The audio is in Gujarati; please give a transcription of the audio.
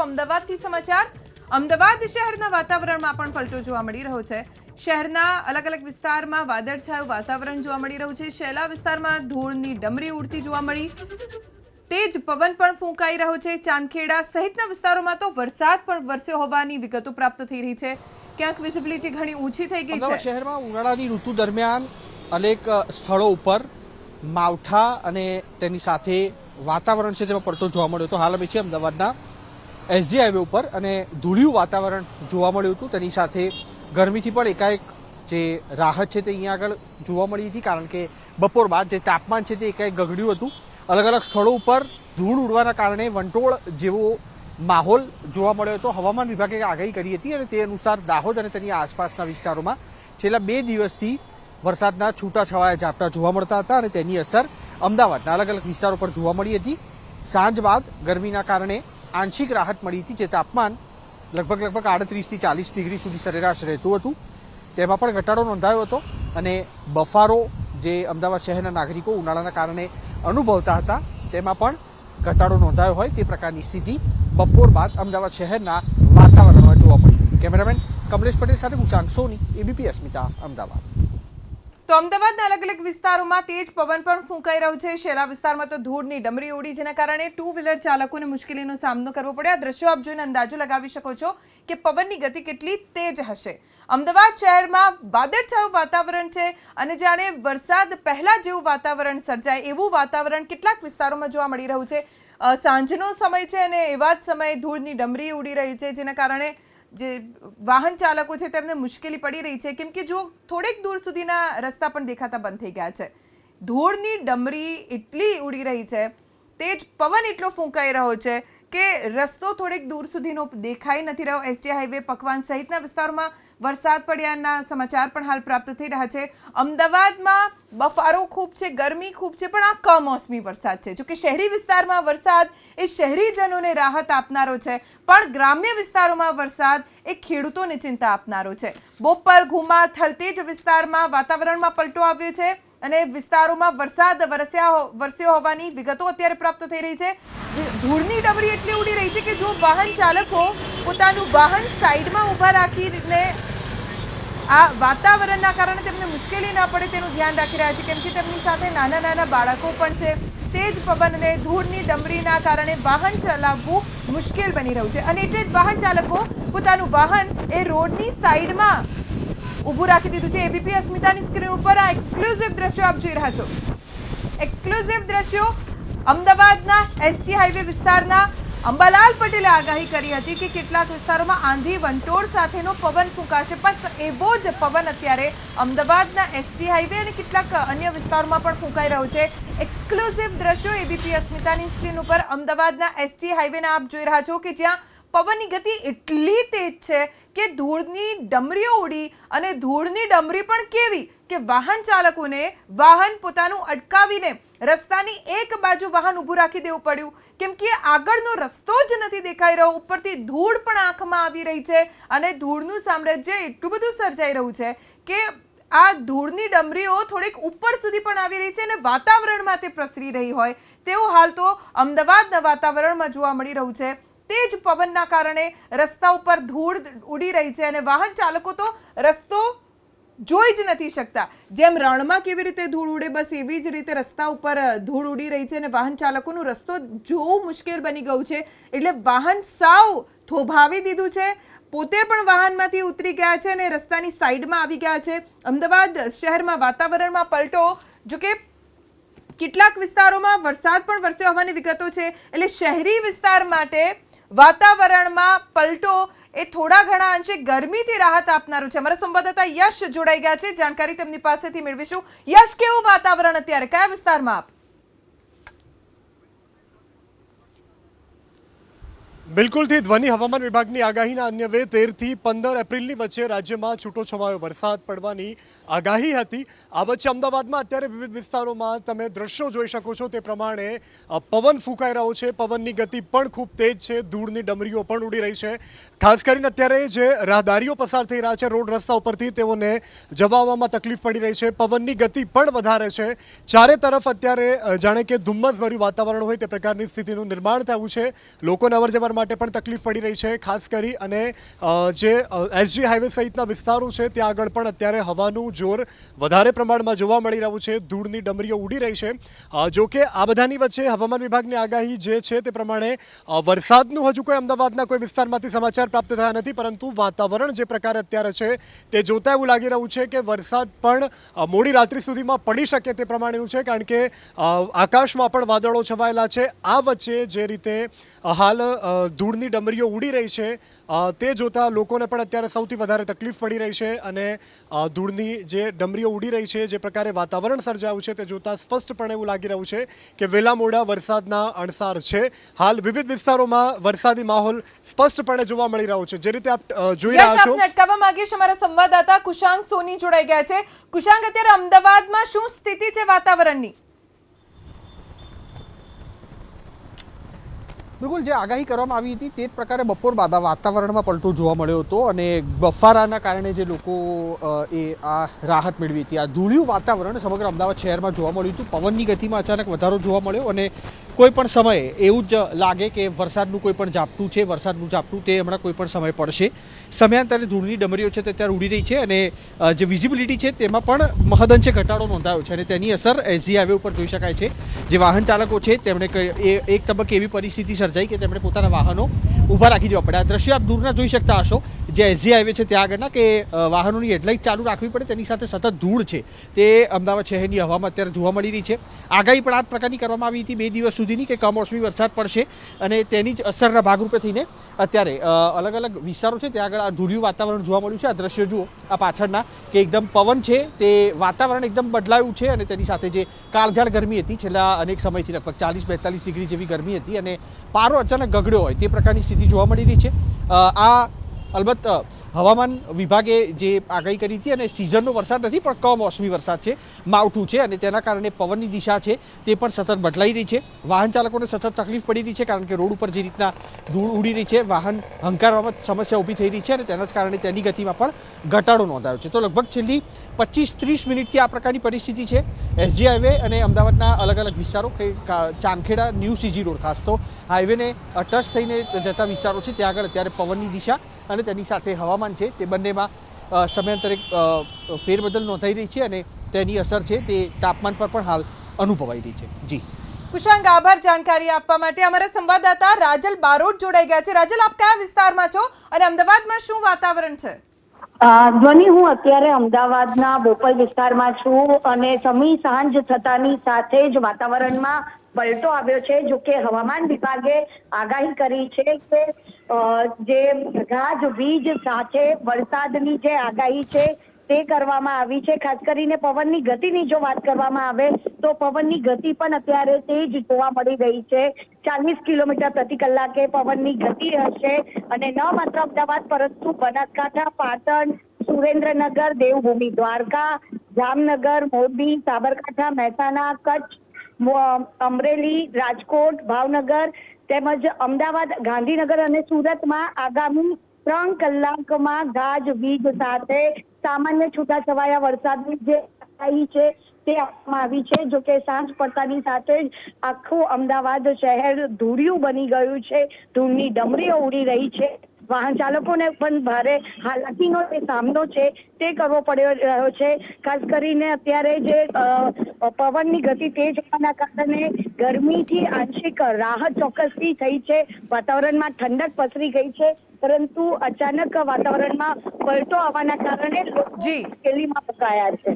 અમદાવાદથી સમાચાર। અમદાવાદ શહેરના વાતાવરણમાં પણ પલટો જોવા મળી રહ્યો છે। શહેરના અલગ અલગ વિસ્તારમાં વાદળછાયું વાતાવરણ જોવા મળી રહ્યું છે। શેલા વિસ્તારમાં ધૂળની ડમરી ઉડતી જોવા મળી। તેજ પવન પણ ફૂંકાઈ રહ્યો છે। ચાંદખેડા સહિતના વિસ્તારોમાં તો વરસાદ પણ વરસ્યો હોવાની વિગતો પ્રાપ્ત થઈ રહી છે। ક્યાંક વિઝિબિલિટી ઘણી ઊંચી થઈ ગઈ છે। શહેરમાં ઉનાળાની ઋતુ દરમિયાન અનેક સ્થળો ઉપર માવઠા અને તેની સાથે વાતાવરણ છે તેમાં પલટો જોવા મળ્યો હતો। હાલ અમે છીએ અમદાવાદના એસજી હાઈવે ઉપર અને ધૂળિયું વાતાવરણ જોવા મળ્યું હતું। તેની સાથે ગરમીથી પણ એકાએક જે રાહત છે તે અહીંયા આગળ જોવા મળી હતી, કારણ કે બપોર બાદ જે તાપમાન છે તે એકાએક ગગડ્યું હતું। અલગ અલગ સ્થળો ઉપર ધૂળ ઉડવાના કારણે વંટોળ જેવો માહોલ જોવા મળ્યો હતો। હવામાન વિભાગે આગાહી કરી હતી અને તે અનુસાર દાહોદ અને તેની આસપાસના વિસ્તારોમાં છેલ્લા 2 દિવસથી વરસાદના છૂટાછવાયા ઝાપટા જોવા મળતા હતા અને તેની અસર અમદાવાદના અલગ અલગ વિસ્તારો પર જોવા મળી હતી। સાંજ બાદ ગરમીના કારણે આંશિક રાહત મળી હતી, જે તાપમાન લગભગ 38 થી 40 ડિગ્રી સુધી સરેરાશ રહેતું હતું, તેમાં પણ ઘટાડો નોંધાયો હતો અને બફારો જે અમદાવાદ શહેરના નાગરિકો ઉનાળાના કારણે અનુભવતા હતા તેમાં પણ ઘટાડો નોંધાયો હોય તે પ્રકારની સ્થિતિ બપોર બાદ અમદાવાદ શહેરના વાતાવરણમાં જોવા મળી। કેમેરામેન કમલેશ પટેલ સાથે કુશાંક સોની, એબીપી અસ્મિતા, અમદાવાદ। તો અમદાવાદના અલગ અલગ વિસ્તારોમાં તેજ પવન પણ ફૂંકાઈ રહ્યો છે। શેલા વિસ્તારમાં તો ધૂળની ડમરી ઉડી, જેના કારણે 2 વ્હીલર ચાલકોને મુશ્કેલીનો સામનો કરવો પડ્યો। આ દ્રશ્યો આપ જોઈને અંદાજો લગાવી શકો છો કે પવનની ગતિ કેટલી તેજ હશે। અમદાવાદ શહેરમાં વાદળછાયું વાતાવરણ છે અને જાણે વરસાદ પહેલા જેવું વાતાવરણ સર્જાય એવું વાતાવરણ કેટલાક વિસ્તારોમાં જોવા મળી રહ્યું છે। સાંજનો સમય છે અને એવા જ સમયે ધૂળની ડમરી ઉડી રહી છે, જેના કારણે જે વાહન ચાલકો છે તેમને મુશ્કેલી પડી રહી છે, કેમ કે જો થોડેક દૂર સુધીના રસ્તા પણ દેખાતા બંધ થઈ ગયા છે। ધૂળની ડમરી એટલી ઉડી રહી છે, તેજ પવન એટલો ફૂંકાઈ રહ્યો છે કે રસ્તો થોડેક દૂર સુધીનો દેખાઈ નથી રહ્યો। એસજી હાઈવે, પકવાન સહિતના વિસ્તારોમાં વરસાદ પડ્યાના સમાચાર પણ હાલ પ્રાપ્ત થઈ રહ્યા છે। અમદાવાદમાં બફારો ખૂબ છે, ગરમી ખૂબ છે, પણ આ કમોસમી વરસાદ છે। જો કે શહેરી વિસ્તારમાં વરસાદ એ શહેરીજનોને રાહત આપનારો છે, પણ ગ્રામ્ય વિસ્તારોમાં વરસાદ એ ખેડૂતોને ચિંતા આપનારો છે। બોપલ, ઘુમા, થલતેજ વિસ્તારમાં વાતાવરણમાં પલટો આવ્યો છે અને વિસ્તારોમાં વરસાદ વરસ્યો હોવાની વિગતો અત્યારે પ્રાપ્ત થઈ રહી છે। ધૂળની ડમરી એટલી ઉડી રહી છે કે જો વાહન ચાલકો પોતાનું વાહન સાઈડમાં ઊભા રાખીને આ વાતાવરણના કારણે તેમને મુશ્કેલી ન પડે તેનું ધ્યાન રાખી રહ્યા છે, કેમ કે તેમની સાથે નાના નાના બાળકો પણ છે। તેજ પવન અને ધૂળની ડમરીના કારણે વાહન ચલાવવું મુશ્કેલ બની રહ્યું છે અને એટલે જ વાહન ચાલકો પોતાનું વાહન એ રોડની સાઈડમાં ઊભું રાખી દીધું છે। એબીપી અસ્મિતાની સ્ક્રીન ઉપર આ એક્સક્લુઝિવ દ્રશ્યો આપ જોઈ રહ્યા છો। એક્સક્લુઝિવ દ્રશ્યો અમદાવાદના એસજી હાઈવે વિસ્તારના અંબાલાલ પટેલે આગાહી કરી હતી કે કેટલાક વિસ્તારોમાં આંધી વંટોળ સાથેનો પવન ફૂંકાશે। બસ એવો જ પવન અત્યારે અમદાવાદના એસજી હાઈવે અને કેટલાક અન્ય વિસ્તારોમાં પણ ફૂંકાઈ રહ્યો છે। એક્સક્લુઝિવ દ્રશ્યો એબીપી અસ્મિતાની સ્ક્રીન ઉપર અમદાવાદના એસજી હાઈવેના આપ જોઈ રહ્યા છો કે જ્યાં પવનની ગતિ એટલી તેજ છે કે ધૂળની ડમરીઓ ઉડી અને ધૂળની ડમરી પણ કેવી કે વાહન ચાલકોને વાહન પોતાનું અટકાવીને રસ્તાની એક બાજુ વાહન ઊભું રાખી દેવું પડ્યું, કેમ કે આગળનો રસ્તો જ નથી દેખાઈ રહ્યો। ઉપરથી ધૂળ પણ આંખમાં આવી રહી છે અને ધૂળનું સામ્રાજ્ય એટલું બધું સર્જાઈ રહ્યું છે કે આ ધૂળની ડમરીઓ થોડીક ઉપર સુધી પણ આવી રહી છે અને વાતાવરણમાં તે પ્રસરી રહી હોય તેવું હાલ તો અમદાવાદના વાતાવરણમાં જોવા મળી રહ્યું છે। તેજ પવનના કારણે રસ્તા ઉપર ધૂળ ઉડી રહી છે અને વાહન ચાલકો તો રસ્તો જોઈ જ નથી શકતા। જેમ રણમાં કેવી રીતે ધૂળ ઉડે, બસ એવી જ રીતે રસ્તા ઉપર ધૂળ ઉડી રહી છે અને વાહન ચાલકોનું રસ્તો જોવું મુશ્કેલ બની ગયું છે। એટલે વાહન સાવ થોભાવી દીધું છે, પોતે પણ વાહનમાંથી ઉતરી ગયા છે અને રસ્તાની સાઈડમાં આવી ગયા છે। અમદાવાદ શહેરમાં વાતાવરણમાં પલટો, જો કે કેટલાક વિસ્તારોમાં વરસાદ પણ વરસ્યો હોવાની વિગતો છે, એટલે શહેરી વિસ્તાર માટે વાતાવરણમાં પલટો એ થોડા ઘણા અંશે ગરમીથી રાહત આપનારું છે। અમારા સંવાદદાતા યશ જોડાઈ ગયા છે, જાણકારી તેમની પાસેથી મેળવીશું। યશ, કેવું વાતાવરણ અત્યારે, કયા વિસ્તારમાં આપ? બિલકુલથી ધ્વનિ હવામાન વિભાગની આગાહીના અન્વયે 13 થી 15 એપ્રિલની વચ્ચે રાજ્યમાં છૂટોછવાયો વરસાદ પડવાની આગાહી હતી। આ વચ્ચે અમદાવાદમાં અત્યારે વિવિધ વિસ્તારોમાં તમે દ્રશ્યો જોઈ શકો છો તે પ્રમાણે પવન ફૂંકાઈ રહ્યો છે, પવનની ગતિ પણ ખૂબ તેજ છે, ધૂળની ડમરીઓ પણ ઉડી રહી છે। ખાસ કરીને અત્યારે જે રાહદારીઓ પસાર થઈ રહ્યા છે રોડ રસ્તા ઉપરથી, તેઓને જવા આવવામાં તકલીફ પડી રહી છે। પવનની ગતિ પણ વધારે છે, ચારે તરફ અત્યારે જાણે કે ધુમ્મસભર્યું વાતાવરણ હોય તે પ્રકારની સ્થિતિનું નિર્માણ થયું છે। લોકોને અવરજવર માટે પણ તકલીફ પડી રહી છે. ખાસ કરી અને જે એસજી હાઈવે સહિતના વિસ્તારો છે ત્યાં આગળ પણ અત્યારે હવાનું જોર વધારે પ્રમાણમાં જોવા મળી રહ્યું છે. ધૂળની ડમરીઓ ઉડી રહી છે. જો કે આ બધાની વચ્ચે હવામાન વિભાગની આગાહી જે છે તે પ્રમાણે વરસાદનું હજુ કોઈ અમદાવાદના કોઈ વિસ્તારમાંથી સમાચાર પ્રાપ્ત થયા નથી, પરંતુ વાતાવરણ જે પ્રકારે અત્યારે છે તે જોતા એવું લાગી રહ્યું છે કે વરસાદ પણ મોડી રાત્રિ સુધીમાં પડી શકે તે પ્રમાણેનું છે, કારણ કે આકાશમાં પણ વાદળો છવાયેલા છે. આ વચ્ચે જે રીતે હાલ ધૂળની ડમરીઓ ઉડી રહી છે તે જોતા લોકોને પણ અત્યારે સૌથી વધારે તકલીફ પડી રહી છે. અને ધૂળની જે ડમરીઓ ઉડી રહી છે, જે પ્રકારે વાતાવરણ સર્જાયું છે તે જોતા સ્પષ્ટપણે એવું લાગી રહ્યું છે કે વહેલા મોડા વરસાદના અણસાર છે. હાલ વિવિધ વિસ્તારોમાં વરસાદી માહોલ સ્પષ્ટપણે જોવા મળી રહ્યો છે. જે રીતે આપ જોઈ રહ્યા છો, આપને અટકાવવા માંગીશ. અમારા સંવાદદાતા કુશાંક સોની જોડાઈ ગયા છે. કુશાંક, અત્યારે અમદાવાદમાં શું સ્થિતિ છે વાતાવરણની? બિલકુલ, જે આગાહી કરવામાં આવી હતી તે જ પ્રકારે બપોર બાદ વાતાવરણમાં પલટો જોવા મળ્યો હતો અને બફારાના કારણે જે લોકો આ રાહત મેળવી હતી. આ ધૂળિયું વાતાવરણ સમગ્ર અમદાવાદ શહેરમાં જોવા મળ્યું હતું. પવનની ગતિમાં અચાનક વધારો જોવા મળ્યો અને કોઈ પણ સમયે એવું જ લાગે કે વરસાદનું કોઈ પણ ઝાપટું છે, વરસાદનું ઝાપટું તે હમણાં કોઈ પણ સમય પડશે. સમયાંતરે ધૂળની ડમરીઓ છે તે અત્યારે ઉડી રહી છે અને જે વિઝિબિલિટી છે તેમાં પણ મહદઅંશે ઘટાડો નોંધાયો છે અને તેની અસર એસજી હાઈવે ઉપર જોઈ શકાય છે. જે વાહન ચાલકો છે તેમણે એક તબક્કે એવી પરિસ્થિતિ સર્જાઈ કે તેમણે પોતાના વાહનો ઊભા રાખી દેવા પડ્યા. દ્રશ્યો આપ દૂરના જોઈ શકતા હશો. જે એસજી હાઈવે છે ત્યાં આગળના કે વાહનોની હેડલાઇટ ચાલુ રાખવી પડે, તેની સાથે સતત ધૂળ છે તે અમદાવાદ શહેરની હવામાં અત્યારે જોવા મળી રહી છે. આગાહી પણ આ પ્રકારની કરવામાં આવી હતી 2 દિવસ સુધીની કે કમોસમી વરસાદ પડશે અને તેની જ અસરના ભાગરૂપે થઈને અત્યારે અલગ અલગ વિસ્તારો છે ત્યાં આગળ આ ધૂળિયું વાતાવરણ જોવા મળ્યું છે. આ દ્રશ્યો જુઓ આ પાછળના કે એકદમ પવન છે તે વાતાવરણ એકદમ બદલાયું છે અને તેની સાથે જે કાળઝાળ ગરમી હતી છેલ્લા અનેક સમયથી લગભગ 40-42 ડિગ્રી જેવી ગરમી હતી અને પારો અચાનક ગગડ્યો હોય તે પ્રકારની સ્થિતિ જોવા મળી રહી છે. આ અલબત્ત હવામાન વિભાગે જે આગાહી કરી હતી અને સિઝનનો વરસાદ નથી પણ કમોસમી વરસાદ છે, માવઠું છે અને તેના કારણે પવનની દિશા છે તે પણ સતત બદલાઈ રહી છે. વાહન ચાલકોને સતત તકલીફ પડી રહી છે કારણ કે રોડ ઉપર જે રીતના ધૂળ ઉડી રહી છે, વાહન હંકારવામાં સમસ્યા ઊભી થઈ રહી છે અને તેના જ કારણે તેની ગતિમાં પણ ઘટાડો નોંધાયો છે. તો લગભગ છેલ્લી 25-30 મિનિટથી આ પ્રકારની પરિસ્થિતિ છે. એસજી હાઈવે અને અમદાવાદના અલગ અલગ વિસ્તારો કે ચાંદખેડા ન્યૂ સીજી રોડ, ખાસ તો હાઈવેને ટચ થઈને જતા વિસ્તારો છે ત્યાં આગળ અત્યારે પવનની દિશા અને તેની સાથે હવામાન છે તે બંનેમાં સમયાંતરે ફેરબદલ નોંધાઈ રહી છે અને તેની અસર છે તે તાપમાન પર પણ હાલ અનુભવાઈ રહી છે. જી કુશાંક, આભાર જાણકારી આપવા માટે. અમારા સંવાદદાતા રાજલ બારોટ જોડાઈ ગયા છે. રાજલ, આપ કયા વિસ્તારમાં છો અને અમદાવાદમાં શું વાતાવરણ છે? ધ્વનિ, હું અત્યારે અમદાવાદના બોપલ વિસ્તારમાં છું અને સમી સાંજ થતાની સાથે જ વાતાવરણમાં પલટો આવ્યો છે. જો કે હવામાન વિભાગે આગાહી કરી છે કે જે ગાજવીજ સાથે વરસાદની જે આગાહી છે તે કરવામાં આવી છે. ખાસ કરીને પવનની ગતિની જો વાત કરવામાં આવે તો પવનની ગતિ પણ અત્યારે તેજ જોવા મળી રહી છે. 40 કિલોમીટર પ્રતિ કલાકે પવનની ગતિ હશે અને ન માત્ર અમદાવાદ પરંતુ બનાસકાંઠા, પાટણ, સુરેન્દ્રનગર, દેવભૂમિ દ્વારકા, જામનગર, મોરબી, સાબરકાંઠા, મહેસાણા, કચ્છ, અમરેલી, રાજકોટ, ભાવનગર તેમજ અમદાવાદ, ગાંધીનગર અને સુરતમાં આગામી 3 કલાકમાં ગાજવીજ સાથે સામાન્ય છૂટાછવાયા વરસાદની જે આગાહી છે તે આપવામાં આવી છે. જો કે સાંજ પડતાની સાથે જ આખું અમદાવાદ શહેર ધૂળિયું બની ગયું છે. ધૂળની ડમરીઓ ઉડી રહી છે. વાહન ચાલકોને પણ ભારે હાલાકીનો જે સામનો છે તે કરવો પડી રહ્યો છે. ખાસ કરીને અત્યારે જે પવનની ગતિ તેજ હોવાના કારણે ગરમીથી આંશિક રાહત ચોક્કસથી થઈ છે. વાતાવરણમાં ઠંડક પસરી ગઈ છે, પરંતુ અચાનક વાતાવરણમાં પલટો આવવાના કારણે લોકો મુશ્કેલીમાં મુકાયા છે.